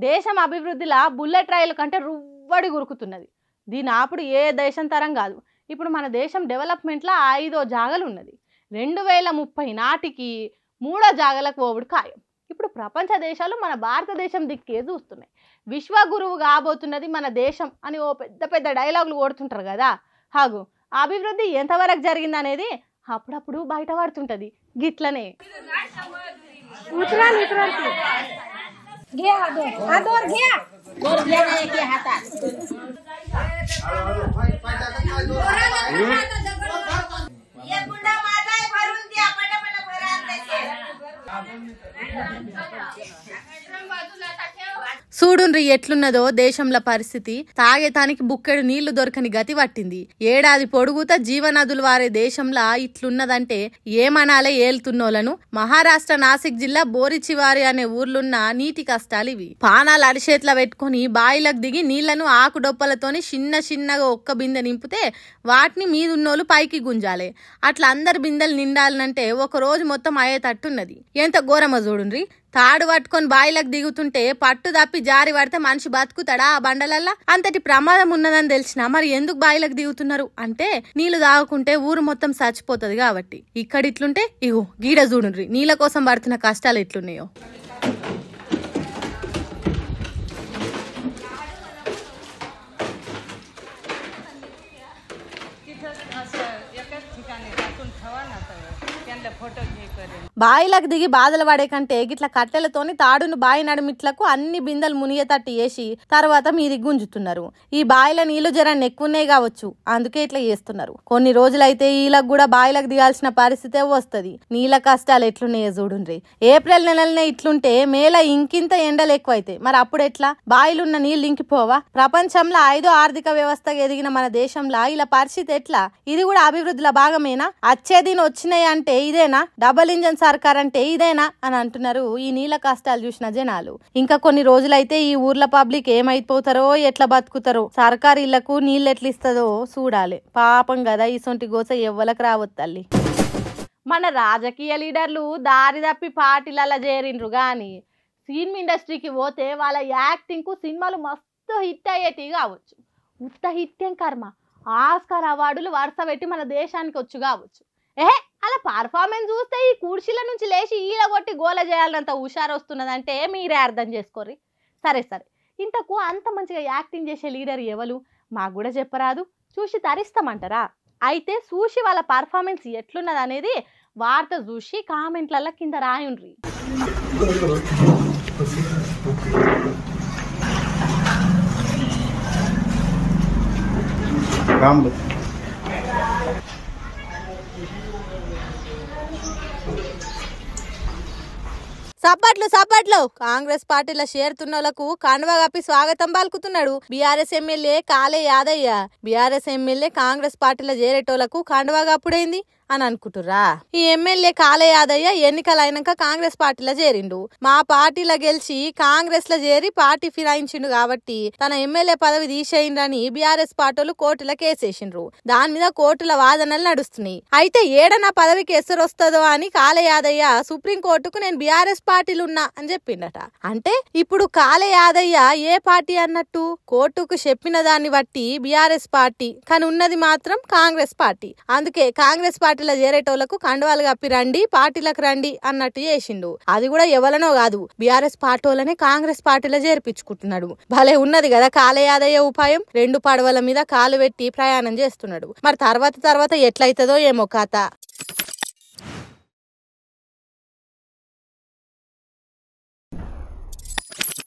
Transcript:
దేశం అభివృద్ధిలా బుల్లెట్ రైలు కంటే రువ్వడి గురుకుతున్నది. దీని ఆపుడు ఏ దేశం తరం కాదు. ఇప్పుడు మన దేశం డెవలప్మెంట్లో 5వ జాగలు ఉన్నది. 2030 నాటికి 3వ జాగలకు పోవుడు ఖాయం. ఇప్పుడు ప్రపంచ దేశాలు మన భారతదేశం దిక్కే చూస్తున్నాయి. విశ్వగురువు కాబోతున్నది మన దేశం అని ఓ పెద్ద పెద్ద డైలాగులు కొడుతుంటారు కదా. హాగు అభివృద్ధి ఎంతవరకు జరిగిందనేది అప్పుడప్పుడు బయటపడుతుంటది. గిట్లనే చూడుండ్రి ఎట్లున్నదో దేశంలో పరిస్థితి. తాగేతానికి బుక్కెడు నీళ్లు దొరకని గతి పట్టింది. ఏడాది పొడుగుతా జీవనదులు వారే దేశంలో ఇట్లున్నదంటే ఏమనాలే ఏలుతున్నోలను. మహారాష్ట్ర నాసిక్ జిల్లా బోరిచివారి అనే ఊర్లున్న నీటి కష్టాలు ఇవి. పానాలు అరిచేట్ల పెట్టుకుని బాయిలకు దిగి నీళ్లను ఆకుడొప్పలతోని చిన్నగా ఒక్క బిందె నింపితే వాటిని మీదున్నోళ్ళు పైకి గుంజాలి. అట్లా అందరు బిందెలు నిండాలనంటే ఒక రోజు మొత్తం అయ్యేటట్టున్నది. ఎంత ఘోరమో చూడుండ్రి. తాడు పట్టుకొని బాయిలకు దిగుతుంటే పట్టు తప్పి జారి పడితే మనిషి బతుకుతాడా ఆ బండలల్లా? అంతటి ప్రమాదం ఉన్నదని తెలిసినా మరి ఎందుకు బాయిలకు దిగుతున్నారు అంటే నీళ్లు తాగుకుంటే ఊరు మొత్తం చచ్చిపోతుంది కాబట్టి. ఇక్కడ ఇట్లుంటే ఇగో గీడ చూడుండ్రి నీళ్ళ కోసం పడుతున్న కష్టాలు ఎట్లున్నాయో. బాయిలకు దిగి బాధలు పడే కంటే గిట్ల కట్టెలతోని తాడును బాయి నడుమిట్లకు అన్ని బిందెలు మునిగేటట్టు వేసి తర్వాత మీది గుంజుతున్నారు. ఈ బాయిల నీళ్లు జరాన్ని ఎక్కువనే కావచ్చు, అందుకే ఇట్లా చేస్తున్నారు. కొన్ని రోజులైతే ఈలకు కూడా బాయిలకు దిగాల్సిన పరిస్థితే వస్తుంది. నీళ్ళ కష్టాలు ఎట్లున్నాయో చూడుండ్రి. ఏప్రిల్ నెలలనే ఇట్లుంటే మేలో ఇంకింత ఎండలు ఎక్కువైతే మరి అప్పుడు ఎట్లా? బాయిలున్న నీళ్లు ఇంకిపోవా? ప్రపంచంలో 5వ ఆర్థిక వ్యవస్థగా ఎదిగిన మన దేశంలో ఇలా పరిస్థితి ఎట్లా? ఇది కూడా అభివృద్ధిలో భాగమేనా? వచ్చేదిని వచ్చినాయి అంటే ఇదేనా? డబల్ ఇంజన్ సర్కార్ అంటే ఇదేనా అని అంటున్నారు ఈ నీళ్ళ కష్టాలు చూసిన జనాలు. ఇంకా కొన్ని రోజులైతే ఈ ఊర్ల పబ్లిక్ ఏమైపోతారో ఎట్లా బతుకుతారో, సర్కార్ ఇళ్లకు నీళ్ళు ఎట్లా ఇస్తుందో చూడాలి. పాపం కదా ఇసొంటి గోస ఎవ్వలకు రావద్దు తల్లి. మన రాజకీయ లీడర్లు దారి తప్పి పార్టీలలో చేరిండ్రు గాని సినిమా ఇండస్ట్రీకి పోతే వాళ్ళ యాక్టింగ్ కు సినిమాలు మస్తు హిట్ అయ్యేటివి కావచ్చు. ఉత్త హిట్ ఏం కర్మ, ఆస్కార్ అవార్డులు వరుస పెట్టి మన దేశానికి వచ్చు కావచ్చు. అలా పర్ఫార్మెన్స్ చూస్తే ఈ కుర్చీల నుంచి లేచి ఈల కొట్టి గోల చేయాలంత హుషారు వస్తున్నదంటే మీరే అర్థం చేసుకోర్రి. సరే ఇంతకు అంత మంచిగా యాక్టింగ్ చేసే లీడర్ ఎవరు? మాకు కూడా చెప్పరాదు, చూసి తరిస్తామంటారా? అయితే చూసి వాళ్ళ పర్ఫార్మెన్స్ ఎట్లున్నది అనేది వార్త చూసి కామెంట్లలో కింద రాయుండ్రి. సప్పట్లు కాంగ్రెస్ పార్టీలో చేరుతున్నోళ్లకు కండువా కప్పి స్వాగతం పలుకుతున్నాడు BRS MLA కాళే Yadaiah. BRS MLA Congress పార్టీలో చేరేటోళ్లకు కండువా కప్పుడైంది అని అనుకుంటుర్రా? ఈ ఎమ్మెల్యే కాళే యాదయ్య ఎన్నికలు అయినాక కాంగ్రెస్ పార్టీలో చేరిండు. మా పార్టీలో గెలిచి కాంగ్రెస్ లో చేరి పార్టీ ఫిరాయించిండు కాబట్టి తన ఎమ్మెల్యే పదవి తీసేయండి బీఆర్ఎస్ పార్టీలు కోర్టులో కేసేసిండ్రు. దాని మీద కోర్టుల వాదనలు నడుస్తున్నాయి. అయితే ఏడనా పదవికి ఎసరు వస్తుందో అని కాళే యాదయ్య సుప్రీంకోర్టుకు నేను బీఆర్ఎస్ పార్టీలు ఉన్నా అని చెప్పిండట. అంటే ఇప్పుడు కాళే యాదయ్య ఏ పార్టీ అన్నట్టు? కోర్టుకు చెప్పిన దాన్ని బట్టి బీఆర్ఎస్ పార్టీ, కానీ ఉన్నది మాత్రం కాంగ్రెస్ పార్టీ. అందుకే కాంగ్రెస్ పార్టీ చేరేటోళ్లకు కండువాలు కప్పి రండి, పార్టీలకు రండి అన్నట్టు చేసిండు. అది కూడా ఎవలనో కాదు, బీఆర్ఎస్ పార్టీలనే కాంగ్రెస్ పార్టీలో చేర్పించుకుంటున్నాడు. భలే ఉన్నది కదా కాళే యాదయ్య ఉపాయం. 2 పడవల మీద కాలు పెట్టి ప్రయాణం చేస్తున్నాడు. మరి తర్వాత ఎట్లయితదో ఏమో కథ.